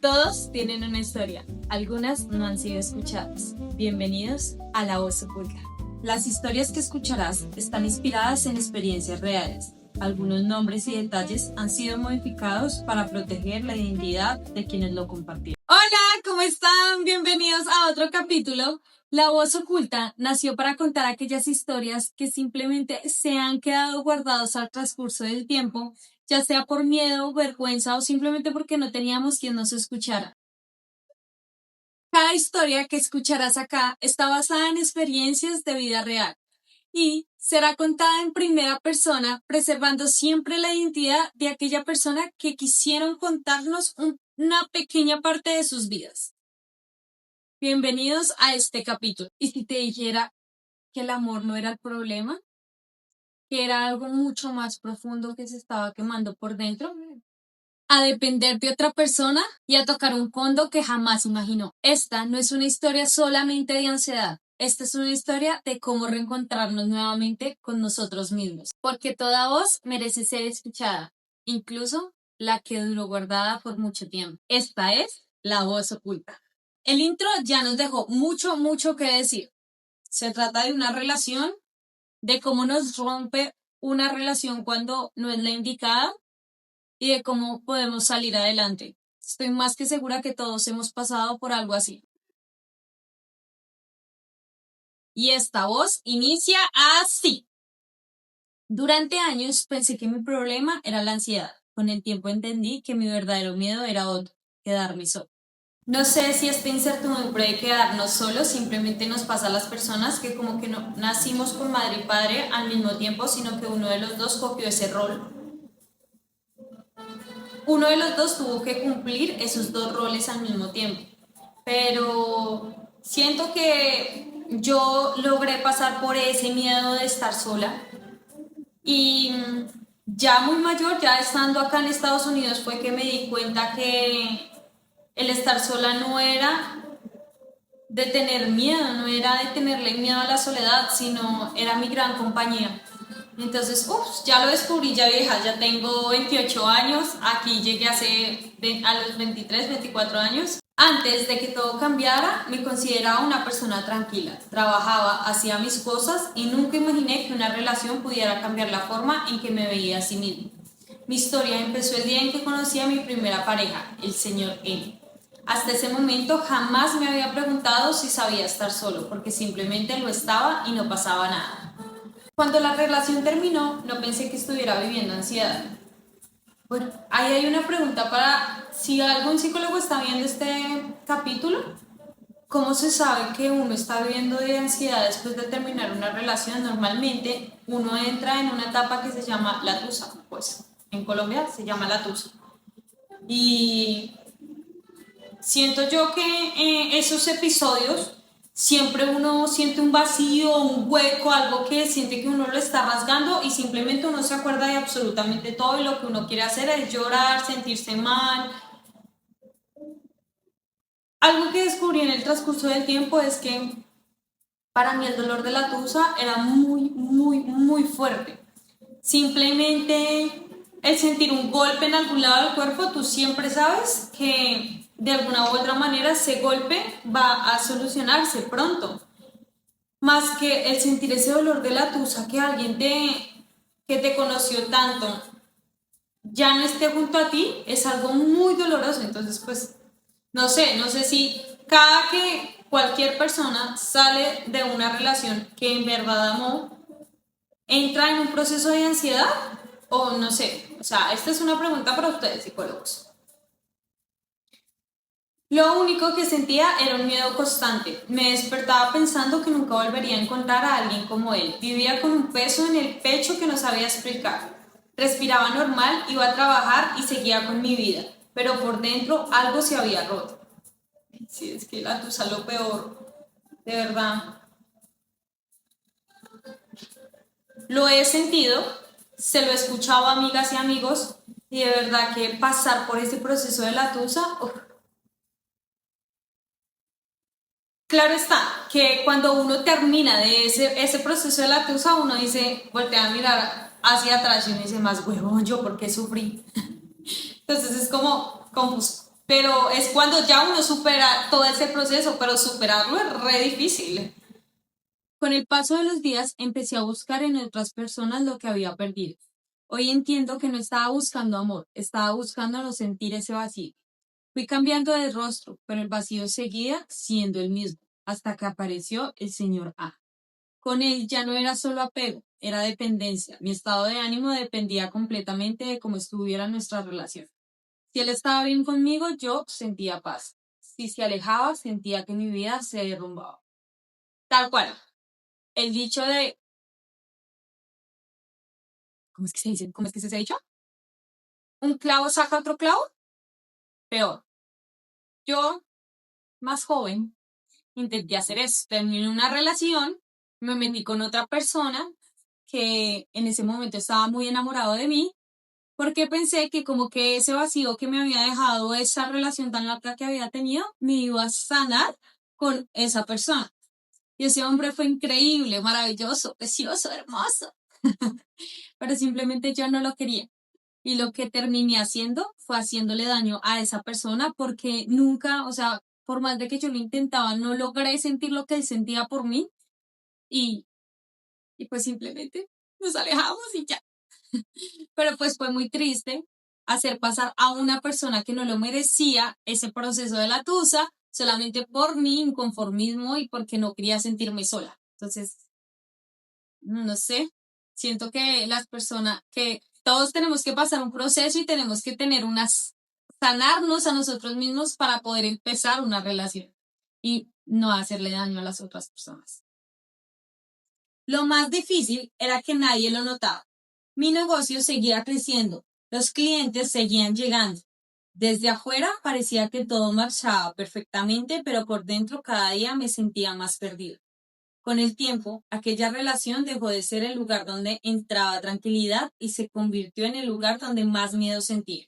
Todos tienen una historia, algunas no han sido escuchadas. Bienvenidos a La Voz Oculta. Las historias que escucharás están inspiradas en experiencias reales. Algunos nombres y detalles han sido modificados para proteger la identidad de quienes lo compartieron. Hola, ¿cómo están? Bienvenidos a otro capítulo. La Voz Oculta nació para contar aquellas historias que simplemente se han quedado guardadas al transcurso del tiempo, ya sea por miedo, vergüenza o simplemente porque no teníamos quien nos escuchara. Cada historia que escucharás acá está basada en experiencias de vida real y será contada en primera persona, preservando siempre la identidad de aquella persona que quisieron contarnos una pequeña parte de sus vidas. Bienvenidos a este capítulo. ¿Y si te dijera que el amor no era el problema? ¿Que era algo mucho más profundo que se estaba quemando por dentro? A depender de otra persona y a tocar un fondo que jamás imaginó. Esta no es una historia solamente de ansiedad. Esta es una historia de cómo reencontrarnos nuevamente con nosotros mismos. Porque toda voz merece ser escuchada, incluso la que duró guardada por mucho tiempo. Esta es La Voz Oculta. El intro ya nos dejó mucho que decir. Se trata de una relación, de cómo nos rompe una relación cuando no es la indicada y de cómo podemos salir adelante. Estoy más que segura que todos hemos pasado por algo así. Y esta voz inicia así. Durante años pensé que mi problema era la ansiedad. Con el tiempo entendí que mi verdadero miedo era otro, quedarme solo. No sé si esta incertidumbre de quedarnos solos simplemente nos pasa a las personas que como que no nacimos con madre y padre al mismo tiempo, sino que uno de los dos copió ese rol. Uno de los dos tuvo que cumplir esos dos roles al mismo tiempo. Pero siento que yo logré pasar por ese miedo de estar sola y ya muy mayor, ya estando acá en Estados Unidos, fue que me di cuenta que el estar sola no era de tener miedo, no era de tenerle miedo a la soledad, sino era mi gran compañía. Entonces, ya lo descubrí ya vieja, ya tengo 28 años, aquí llegué a los 23, 24 años. Antes de que todo cambiara, me consideraba una persona tranquila, trabajaba, hacía mis cosas y nunca imaginé que una relación pudiera cambiar la forma en que me veía a sí misma. Mi historia empezó el día en que conocí a mi primera pareja, el señor M. Hasta ese momento jamás me había preguntado si sabía estar solo, porque simplemente lo estaba y no pasaba nada. Cuando la relación terminó, no pensé que estuviera viviendo ansiedad. Bueno, ahí hay una pregunta para si algún psicólogo está viendo este capítulo. ¿Cómo se sabe que uno está viviendo de ansiedad después de terminar una relación? Normalmente uno entra en una etapa que se llama la tusa, pues en Colombia se llama la tusa. Y siento yo que esos episodios siempre uno siente un vacío, un hueco, algo que siente que uno lo está rasgando y simplemente uno se acuerda de absolutamente todo y lo que uno quiere hacer es llorar, sentirse mal. Algo que descubrí en el transcurso del tiempo es que para mí el dolor de la tusa era muy fuerte. Simplemente el sentir un golpe en algún lado del cuerpo, tú siempre sabes que de alguna u otra manera ese golpe va a solucionarse pronto. Más que el sentir ese dolor de la tusa, que alguien que te conoció tanto ya no esté junto a ti, es algo muy doloroso. Entonces, pues, no sé si cada que cualquier persona sale de una relación que en verdad amó, entra en un proceso de ansiedad o no sé. O sea, esta es una pregunta para ustedes, psicólogos. Lo único que sentía era un miedo constante. Me despertaba pensando que nunca volvería a encontrar a alguien como él. Vivía con un peso en el pecho que no sabía explicar. Respiraba normal, iba a trabajar y seguía con mi vida. Pero por dentro algo se había roto. Sí, es que la tusa lo peor, de verdad. Lo he sentido, se lo he escuchado a amigas y amigos y de verdad que pasar por este proceso de la tusa... Claro está, que cuando uno termina de ese proceso de la tusa, uno dice, voltea a mirar hacia atrás y uno dice, más huevón, ¿yo por qué sufrí? Entonces es como confuso. pero es cuando ya uno supera todo ese proceso, pero superarlo es re difícil. Con el paso de los días empecé a buscar en otras personas lo que había perdido. Hoy entiendo que no estaba buscando amor, estaba buscando no sentir ese vacío. Fui cambiando de rostro, pero el vacío seguía siendo el mismo, hasta que apareció el señor A. Con él ya no era solo apego, era dependencia. Mi estado de ánimo dependía completamente de cómo estuviera nuestra relación. Si él estaba bien conmigo, yo sentía paz. Si se alejaba, sentía que mi vida se derrumbaba. Tal cual. El dicho de... ¿Cómo es que se dice? ¿Cómo es que se dicho? ¿Un clavo saca otro clavo? Peor. Yo, más joven, intenté hacer eso. Terminé una relación, me metí con otra persona que en ese momento estaba muy enamorado de mí, porque pensé que como que ese vacío que me había dejado esa relación tan larga que había tenido, me iba a sanar con esa persona. Y ese hombre fue increíble, maravilloso, precioso, hermoso. Pero simplemente yo no lo quería. Y lo que terminé haciendo fue haciéndole daño a esa persona porque nunca, o sea, por más de que yo lo intentaba, no logré sentir lo que él sentía por mí y, y pues simplemente nos alejamos y ya. Pero pues fue muy triste hacer pasar a una persona que no lo merecía ese proceso de la tusa solamente por mi inconformismo y porque no quería sentirme sola. Entonces, no sé, siento que las personas, que todos tenemos que pasar un proceso y tenemos que tener sanarnos a nosotros mismos para poder empezar una relación y no hacerle daño a las otras personas. Lo más difícil era que nadie lo notaba. Mi negocio seguía creciendo, los clientes seguían llegando. Desde afuera parecía que todo marchaba perfectamente, pero por dentro cada día me sentía más perdido. Con el tiempo, aquella relación dejó de ser el lugar donde entraba tranquilidad y se convirtió en el lugar donde más miedo sentía.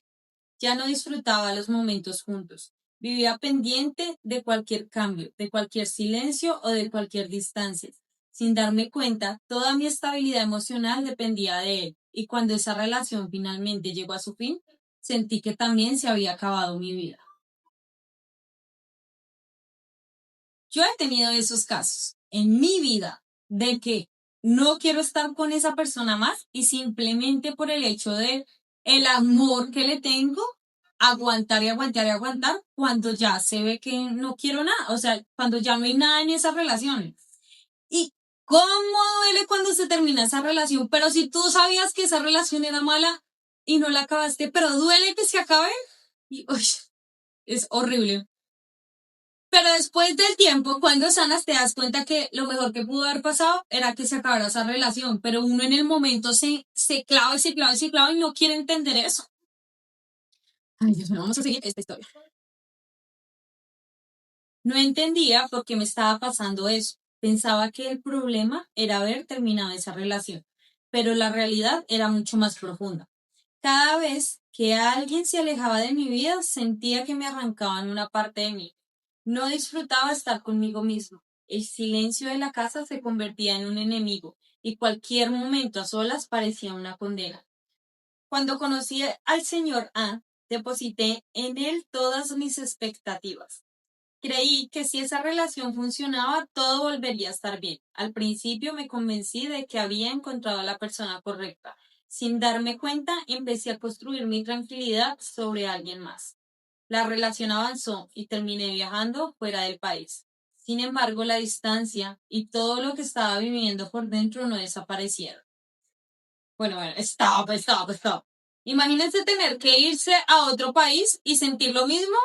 Ya no disfrutaba los momentos juntos. Vivía pendiente de cualquier cambio, de cualquier silencio o de cualquier distancia. Sin darme cuenta, toda mi estabilidad emocional dependía de él. Y cuando esa relación finalmente llegó a su fin, sentí que también se había acabado mi vida. Yo he tenido esos casos en mi vida de que no quiero estar con esa persona más y simplemente por el hecho de el amor que le tengo, aguantar y aguantar y aguantar cuando ya se ve que no quiero nada, o sea, cuando ya no hay nada en esa relación. Y cómo duele cuando se termina esa relación, pero si tú sabías que esa relación era mala y no la acabaste, pero duele que se acabe, y uy, es horrible. Pero después del tiempo, cuando sanas, te das cuenta que lo mejor que pudo haber pasado era que se acabara esa relación. Pero uno en el momento se clava y se clava y se clava y no quiere entender eso. Ay, Dios mío, vamos a seguir esta historia. No entendía por qué me estaba pasando eso. Pensaba que el problema era haber terminado esa relación. Pero la realidad era mucho más profunda. Cada vez que alguien se alejaba de mi vida, sentía que me arrancaban una parte de mí. No disfrutaba estar conmigo mismo. El silencio de la casa se convertía en un enemigo y cualquier momento a solas parecía una condena. Cuando conocí al señor A, deposité en él todas mis expectativas. Creí que si esa relación funcionaba, todo volvería a estar bien. Al principio me convencí de que había encontrado a la persona correcta. Sin darme cuenta, empecé a construir mi tranquilidad sobre alguien más. La relación avanzó y terminé viajando fuera del país. Sin embargo, la distancia y todo lo que estaba viviendo por dentro no desaparecieron. Bueno, stop. Imagínense tener que irse a otro país y sentir lo mismo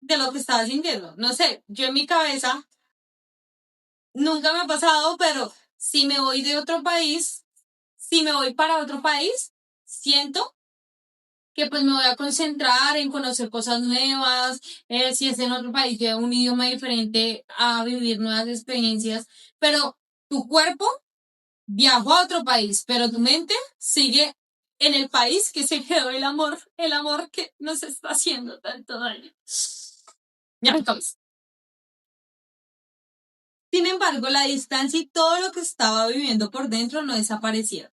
de lo que estaba sintiendo. No sé, yo en mi cabeza nunca me ha pasado, pero si me voy de otro país, si me voy para otro país, siento que pues me voy a concentrar en conocer cosas nuevas, si es en otro país, de un idioma diferente, a vivir nuevas experiencias, pero tu cuerpo viajó a otro país, pero tu mente sigue en el país que se quedó el amor que nos está haciendo tanto daño. Ya me cabeza. Sin embargo, la distancia y todo lo que estaba viviendo por dentro no desaparecieron.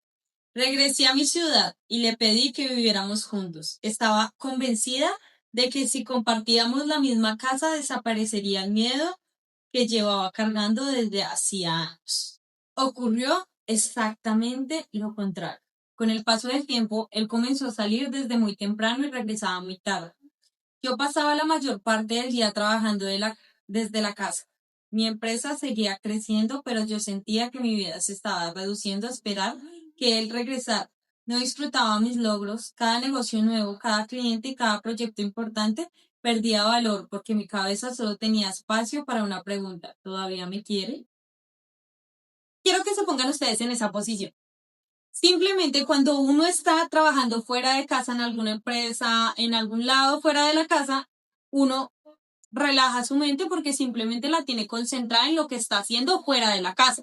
Regresé a mi ciudad y le pedí que viviéramos juntos. Estaba convencida de que si compartíamos la misma casa desaparecería el miedo que llevaba cargando desde hacía años. Ocurrió exactamente lo contrario. Con el paso del tiempo, él comenzó a salir desde muy temprano y regresaba muy tarde. Yo pasaba la mayor parte del día trabajando desde la casa. Mi empresa seguía creciendo, pero yo sentía que mi vida se estaba reduciendo a esperar que él regresara. No disfrutaba mis logros, cada negocio nuevo, cada cliente y cada proyecto importante perdía valor porque mi cabeza solo tenía espacio para una pregunta. ¿Todavía me quiere? Quiero que se pongan ustedes en esa posición. Simplemente cuando uno está trabajando fuera de casa en alguna empresa, en algún lado fuera de la casa, uno relaja su mente porque simplemente la tiene concentrada en lo que está haciendo fuera de la casa.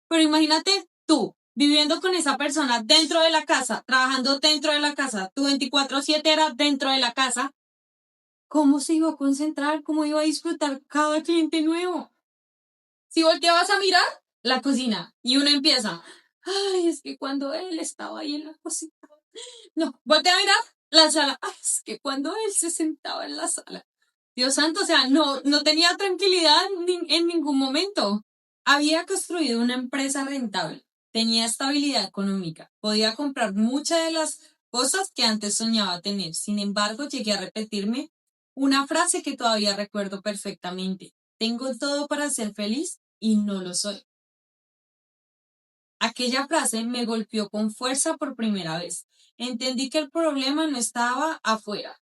Pero imagínate tú viviendo con esa persona dentro de la casa, trabajando dentro de la casa, tu 24/7 era dentro de la casa. ¿Cómo se iba a concentrar? ¿Cómo iba a disfrutar cada cliente nuevo? Si volteabas a mirar la cocina y uno empieza, ay, es que cuando él estaba ahí en la cocina. No, voltea a mirar la sala. Ay, es que cuando él se sentaba en la sala. Dios santo, o sea, no tenía tranquilidad en ningún momento. Había construido una empresa rentable, tenía estabilidad económica, podía comprar muchas de las cosas que antes soñaba tener. Sin embargo, llegué a repetirme una frase que todavía recuerdo perfectamente. Tengo todo para ser feliz y no lo soy. Aquella frase me golpeó con fuerza por primera vez. Entendí que el problema no estaba afuera.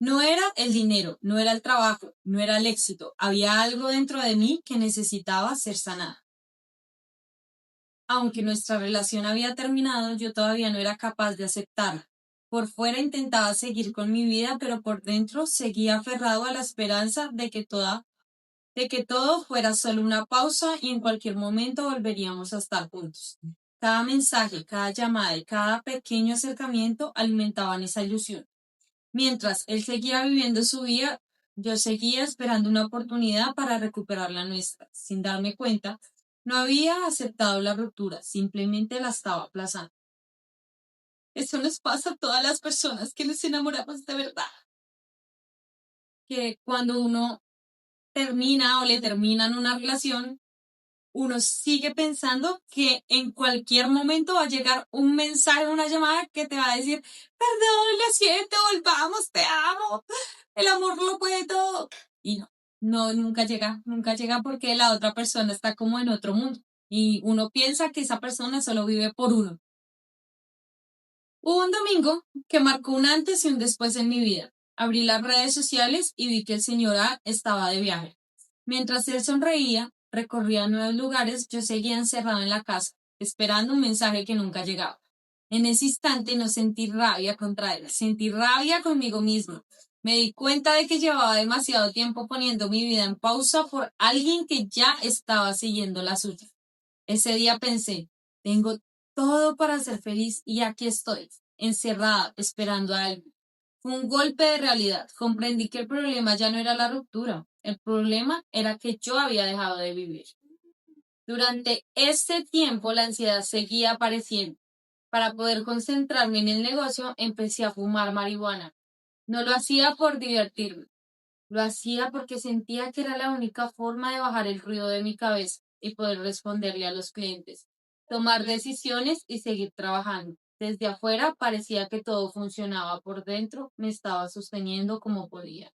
No era el dinero, no era el trabajo, no era el éxito. Había algo dentro de mí que necesitaba ser sanado. Aunque nuestra relación había terminado, yo todavía no era capaz de aceptarla. Por fuera intentaba seguir con mi vida, pero por dentro seguía aferrado a la esperanza de que todo fuera solo una pausa y en cualquier momento volveríamos a estar juntos. Cada mensaje, cada llamada y cada pequeño acercamiento alimentaban esa ilusión. Mientras él seguía viviendo su vida, yo seguía esperando una oportunidad para recuperar la nuestra. Sin darme cuenta, no había aceptado la ruptura, simplemente la estaba aplazando. Eso nos pasa a todas las personas que nos enamoramos de verdad. Que cuando uno termina o le terminan una relación, uno sigue pensando que en cualquier momento va a llegar un mensaje, una llamada que te va a decir, perdón, lo siento, volvamos, te amo, el amor lo puede todo. Y nunca llega porque la otra persona está como en otro mundo y uno piensa que esa persona solo vive por uno. Hubo un domingo que marcó un antes y un después en mi vida. Abrí las redes sociales y vi que el señor A estaba de viaje. Mientras él sonreía, recorría nuevos lugares, yo seguía encerrado en la casa, esperando un mensaje que nunca llegaba. En ese instante no sentí rabia contra él, sentí rabia conmigo mismo. Me di cuenta de que llevaba demasiado tiempo poniendo mi vida en pausa por alguien que ya estaba siguiendo la suya. Ese día pensé, tengo todo para ser feliz y aquí estoy, encerrada, esperando a algo. Fue un golpe de realidad. Comprendí que el problema ya no era la ruptura. El problema era que yo había dejado de vivir. Durante este tiempo la ansiedad seguía apareciendo. Para poder concentrarme en el negocio, empecé a fumar marihuana. No lo hacía por divertirme. Lo hacía porque sentía que era la única forma de bajar el ruido de mi cabeza y poder responderle a los clientes, tomar decisiones y seguir trabajando. Desde afuera parecía que todo funcionaba, por dentro me estaba sosteniendo como podía.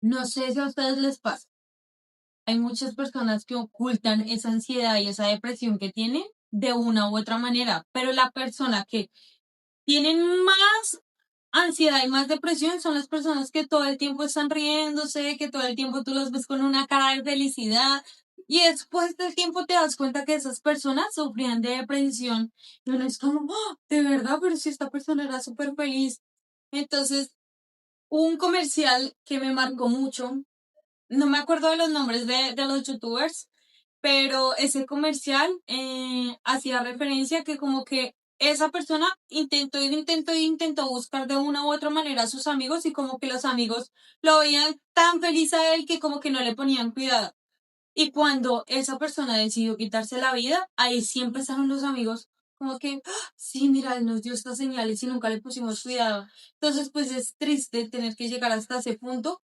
No sé si a ustedes les pasa. Hay muchas personas que ocultan esa ansiedad y esa depresión que tienen de una u otra manera, pero la persona que tienen más ansiedad y más depresión son las personas que todo el tiempo están riéndose, que todo el tiempo tú los ves con una cara de felicidad y después del tiempo te das cuenta que esas personas sufrían de depresión y uno es como, "Ah, de verdad, pero si esta persona era súper feliz". Entonces, un comercial que me marcó mucho, no me acuerdo de los nombres de los youtubers, pero ese comercial hacía referencia que como que esa persona intentó buscar de una u otra manera a sus amigos y como que los amigos lo veían tan feliz a él que como que no le ponían cuidado. Y cuando esa persona decidió quitarse la vida, ahí sí empezaron los amigos. como que, ¡ah! Sí, mira, él nos dio estas señales y nunca le pusimos cuidado. Entonces, pues es triste tener que llegar hasta ese punto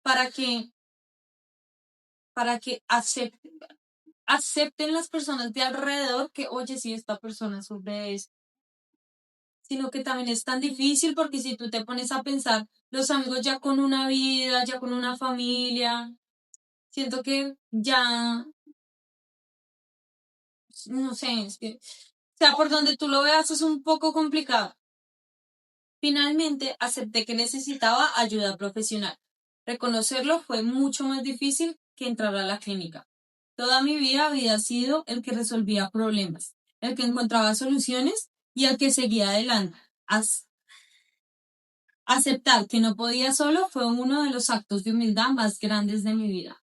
para que, para que acepten las personas de alrededor que, oye, sí, esta persona sufre de esto. Sino que también es tan difícil porque si tú te pones a pensar, los amigos ya con una vida, ya con una familia, siento que ya, no sé, es que, o sea, por donde tú lo veas es un poco complicado. Finalmente acepté que necesitaba ayuda profesional. Reconocerlo fue mucho más difícil que entrar a la clínica. Toda mi vida había sido el que resolvía problemas, el que encontraba soluciones y el que seguía adelante. Aceptar que no podía solo fue uno de los actos de humildad más grandes de mi vida.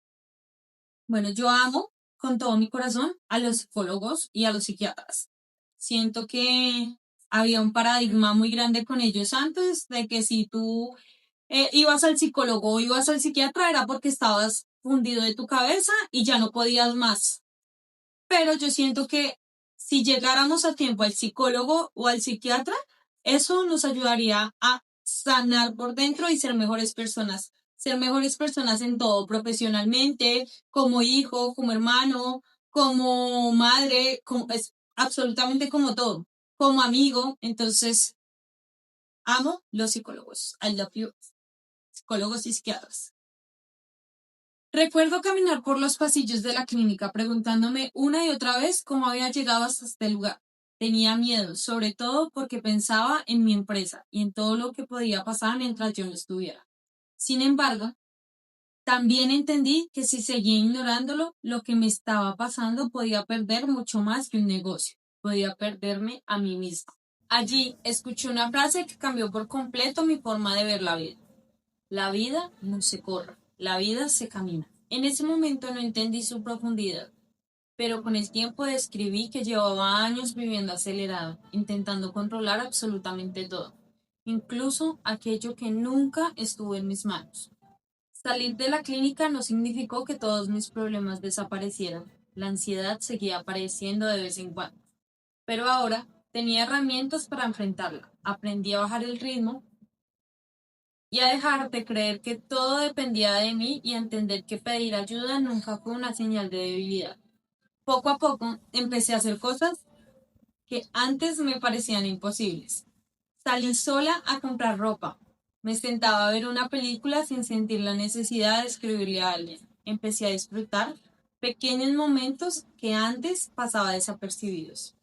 Bueno, yo amo con todo mi corazón a los psicólogos y a los psiquiatras. Siento que había un paradigma muy grande con ellos antes de que si tú ibas al psicólogo o ibas al psiquiatra era porque estabas fundido de tu cabeza y ya no podías más. Pero yo siento que si llegáramos a tiempo al psicólogo o al psiquiatra, eso nos ayudaría a sanar por dentro y ser mejores personas en todo, profesionalmente, como hijo, como hermano, como madre, como, es absolutamente como todo, como amigo. Entonces, amo los psicólogos. I love you, psicólogos y psiquiatras. Recuerdo caminar por los pasillos de la clínica preguntándome una y otra vez cómo había llegado hasta este lugar. Tenía miedo, sobre todo porque pensaba en mi empresa y en todo lo que podía pasar mientras yo no estuviera. Sin embargo, también entendí que si seguía ignorándolo, lo que me estaba pasando podía perder mucho más que un negocio. Podía perderme a mí misma. Allí escuché una frase que cambió por completo mi forma de ver la vida. La vida no se corre, la vida se camina. En ese momento no entendí su profundidad, pero con el tiempo describí que llevaba años viviendo acelerado, intentando controlar absolutamente todo, incluso aquello que nunca estuvo en mis manos. Salir de la clínica no significó que todos mis problemas desaparecieran. La ansiedad seguía apareciendo de vez en cuando, pero ahora tenía herramientas para enfrentarla. Aprendí a bajar el ritmo y a dejar de creer que todo dependía de mí y a entender que pedir ayuda nunca fue una señal de debilidad. Poco a poco empecé a hacer cosas que antes me parecían imposibles. Salí sola a comprar ropa. Me sentaba a ver una película sin sentir la necesidad de escribirle a alguien. Empecé a disfrutar pequeños momentos que antes pasaba desapercibidos.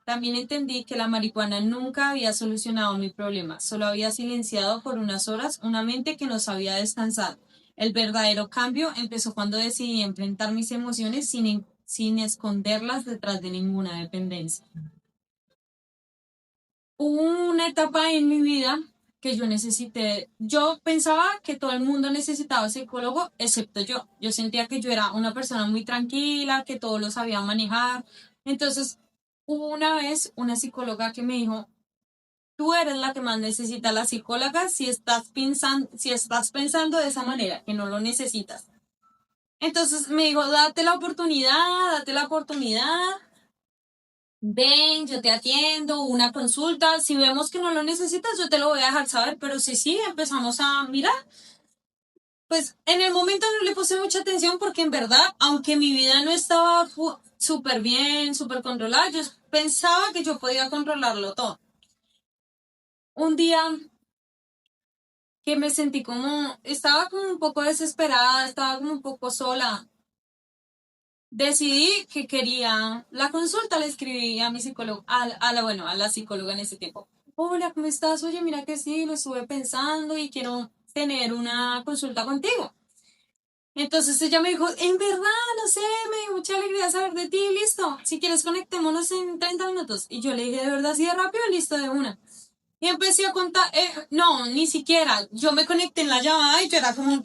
También entendí que la marihuana nunca había solucionado mi problema, solo había silenciado por unas horas una mente que no sabía descansar. El verdadero cambio empezó cuando decidí enfrentar mis emociones sin esconderlas detrás de ninguna dependencia. Hubo una etapa en mi vida que yo pensaba que todo el mundo necesitaba psicólogo, excepto yo. Yo sentía que yo era una persona muy tranquila, que todo lo sabía manejar. Entonces, hubo una vez una psicóloga que me dijo, tú eres la que más necesita la psicóloga si estás pensando de esa manera, que no lo necesitas. Entonces me dijo, date la oportunidad, ven, yo te atiendo, una consulta, si vemos que no lo necesitas, yo te lo voy a dejar saber, pero si sí, empezamos a mirar. Pues en el momento no le puse mucha atención porque en verdad, aunque mi vida no estaba súper bien, súper controlada, yo pensaba que yo podía controlarlo todo. Un día que me sentí estaba como un poco desesperada, estaba como un poco sola. Decidí que quería la consulta, le escribí a mi psicólogo, a la psicóloga en ese tiempo. Hola, ¿cómo estás? Oye, mira que sí, lo estuve pensando y quiero tener una consulta contigo. Entonces ella me dijo, en verdad, no sé, me dio mucha alegría saber de ti, listo. Si quieres, conectémonos en 30 minutos. Y yo le dije, ¿de verdad, así de rápido? Listo, de una. Y empecé a contar, no, ni siquiera. Yo me conecté en la llamada y yo era como,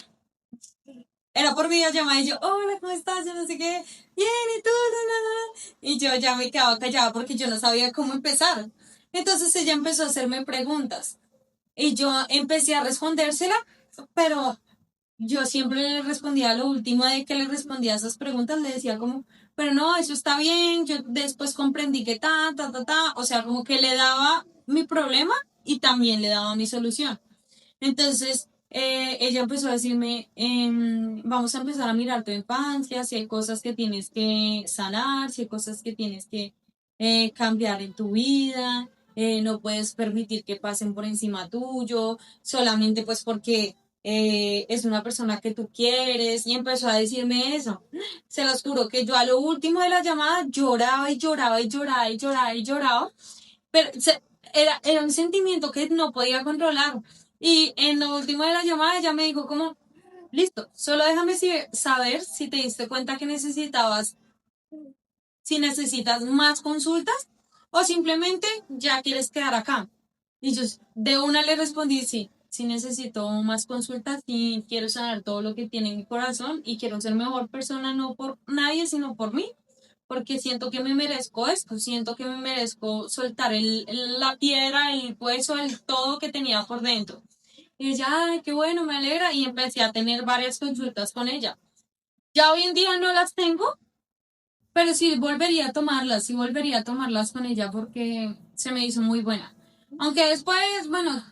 era por videollamada y yo, hola, ¿cómo estás? Yo no sé qué, bien, ¿y tú? No, no, no. Y yo ya me quedaba callada porque yo no sabía cómo empezar. Entonces ella empezó a hacerme preguntas y yo empecé a respondérsela, pero yo siempre le respondía a lo último de que le respondía a esas preguntas, le decía como, pero no, eso está bien, yo después comprendí que o sea, como que le daba mi problema y también le daba mi solución. Entonces, ella empezó a decirme, vamos a empezar a mirar tu infancia, si hay cosas que tienes que sanar, si hay cosas que tienes que cambiar en tu vida, no puedes permitir que pasen por encima tuyo, solamente pues porque es una persona que tú quieres, y empezó a decirme eso. Se los juro que yo a lo último de la llamada lloraba y lloraba y lloraba y lloraba y lloraba, pero era un sentimiento que no podía controlar. Y en lo último de la llamada ella me dijo como, listo, solo déjame saber si te diste cuenta que necesitabas, si necesitas más consultas o simplemente ya quieres quedar acá. Y yo de una le respondí, sí, sí necesito más consultas, sí quiero saber todo lo que tiene en mi corazón y quiero ser mejor persona, no por nadie, sino por mí, porque siento que me merezco esto, siento que me merezco soltar la piedra, el hueso, el todo que tenía por dentro. Y ella, ay, qué bueno, me alegra, y empecé a tener varias consultas con ella. Ya hoy en día no las tengo, pero sí volvería a tomarlas con ella porque se me hizo muy buena. Aunque después, bueno,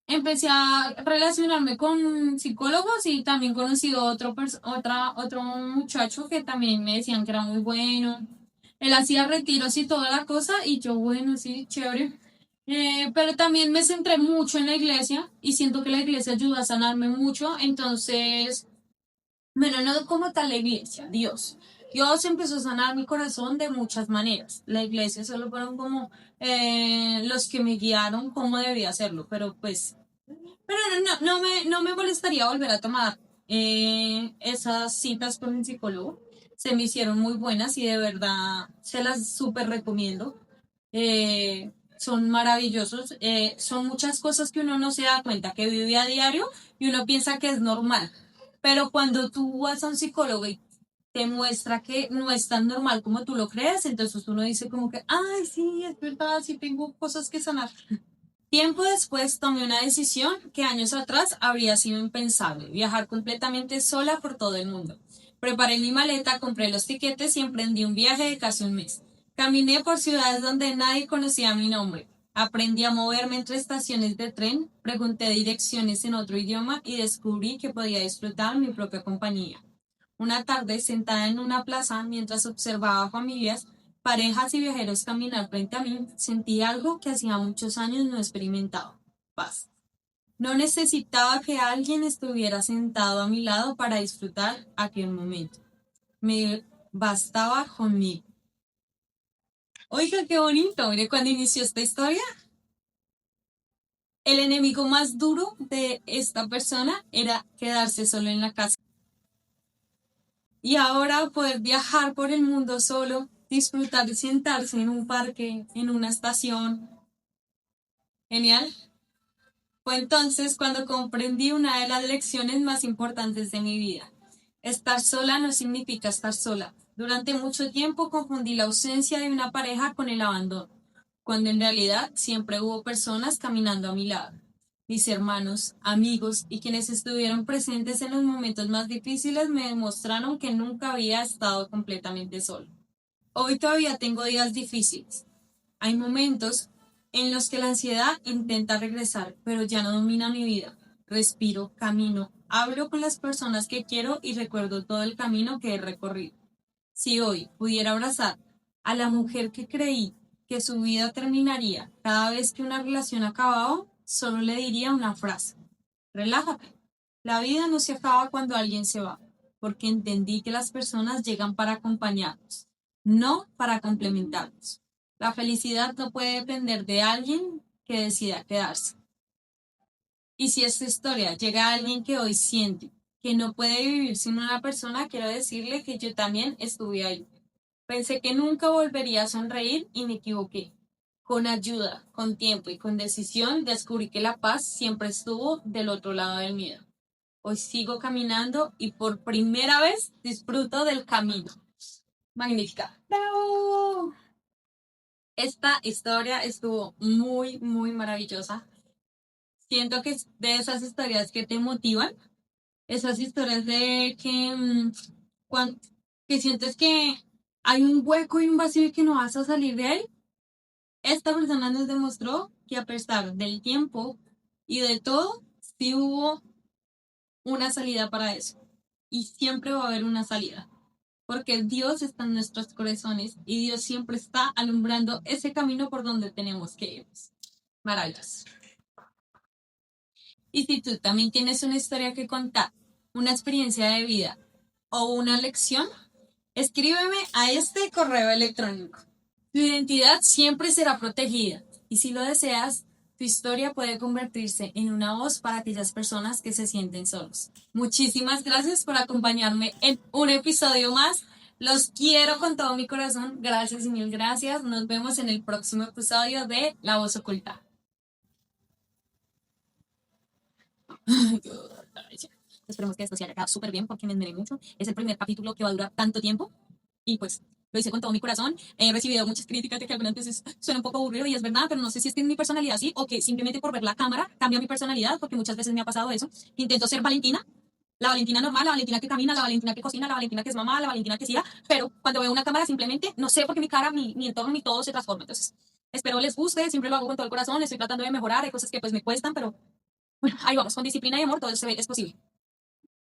empecé a relacionarme con psicólogos y también conocí otro muchacho que también me decían que era muy bueno. Él hacía retiros y toda la cosa y yo, bueno, sí, chévere. Pero también me centré mucho en la iglesia y siento que la iglesia ayuda a sanarme mucho. Entonces, bueno, no como tal la iglesia, Dios. Dios empezó a sanar mi corazón de muchas maneras. La iglesia solo fueron como los que me guiaron cómo debía hacerlo, pero pues pero no me molestaría volver a tomar esas citas con el psicólogo. Se me hicieron muy buenas y de verdad se las súper recomiendo. Son maravillosos. Son muchas cosas que uno no se da cuenta, que vive a diario y uno piensa que es normal. Pero cuando tú vas a un psicólogo y te muestra que no es tan normal como tú lo crees, entonces uno dice como que, ay, sí, es verdad, sí tengo cosas que sanar. Tiempo después tomé una decisión que años atrás habría sido impensable, viajar completamente sola por todo el mundo. Preparé mi maleta, compré los tiquetes y emprendí un viaje de casi un mes. Caminé por ciudades donde nadie conocía mi nombre. Aprendí a moverme entre estaciones de tren, pregunté direcciones en otro idioma y descubrí que podía disfrutar mi propia compañía. Una tarde, sentada en una plaza, mientras observaba familias, parejas y viajeros caminar frente a mí, sentí algo que hacía muchos años no experimentaba: paz. No necesitaba que alguien estuviera sentado a mi lado para disfrutar aquel momento. Me bastaba conmigo. Oiga, qué bonito. Mire, cuando inició esta historia, el enemigo más duro de esta persona era quedarse solo en la casa. Y ahora poder viajar por el mundo solo, disfrutar de sentarse en un parque, en una estación. Genial. Fue entonces cuando comprendí una de las lecciones más importantes de mi vida. Estar sola no significa estar sola. Durante mucho tiempo confundí la ausencia de una pareja con el abandono, cuando en realidad siempre hubo personas caminando a mi lado. Mis hermanos, amigos y quienes estuvieron presentes en los momentos más difíciles me demostraron que nunca había estado completamente solo. Hoy todavía tengo días difíciles. Hay momentos en los que la ansiedad intenta regresar, pero ya no domina mi vida. Respiro, camino, hablo con las personas que quiero y recuerdo todo el camino que he recorrido. Si hoy pudiera abrazar a la mujer que creí que su vida terminaría cada vez que una relación acababa, solo le diría una frase: relájate. La vida no se acaba cuando alguien se va, porque entendí que las personas llegan para acompañarnos, no para complementarnos. La felicidad no puede depender de alguien que decida quedarse. Y si esta historia llega a alguien que hoy siente que no puede vivir sin una persona, quiero decirle que yo también estuve ahí. Pensé que nunca volvería a sonreír y me equivoqué. Con ayuda, con tiempo y con decisión descubrí que la paz siempre estuvo del otro lado del miedo. Hoy sigo caminando y por primera vez disfruto del camino. Magnífica. ¡Bravo! Esta historia estuvo muy, muy maravillosa. Siento que es de esas historias que te motivan, Esas historias de que, que sientes que hay un hueco y un vacío y que no vas a salir de él. Esta persona nos demostró que a pesar del tiempo y de todo, sí hubo una salida para eso. Y siempre va a haber una salida. Porque Dios está en nuestros corazones y Dios siempre está alumbrando ese camino por donde tenemos que ir. Maravilloso. Y si tú también tienes una historia que contar, una experiencia de vida o una lección, escríbeme a este correo electrónico. Tu identidad siempre será protegida y si lo deseas, tu historia puede convertirse en una voz para aquellas personas que se sienten solos. Muchísimas gracias por acompañarme en un episodio más. Los quiero con todo mi corazón. Gracias y mil gracias. Nos vemos en el próximo episodio de La Voz Oculta. Esperemos que esto se haya quedado súper bien porque me enmeré mucho. Es el primer capítulo que va a durar tanto tiempo y pues lo hice con todo mi corazón. He recibido muchas críticas de que algunas veces suena un poco aburrido y es verdad, pero no sé si es que es mi personalidad así o que simplemente por ver la cámara cambia mi personalidad porque muchas veces me ha pasado eso. Intento ser Valentina, la Valentina normal, la Valentina que camina, la Valentina que cocina, la Valentina que es mamá, la Valentina que siga, pero cuando veo una cámara simplemente no sé por qué mi cara, mi entorno, mi todo se transforma. Entonces, espero les guste, siempre lo hago con todo el corazón, estoy tratando de mejorar, hay cosas que pues me cuestan, pero bueno, ahí vamos, con disciplina y amor todo es posible.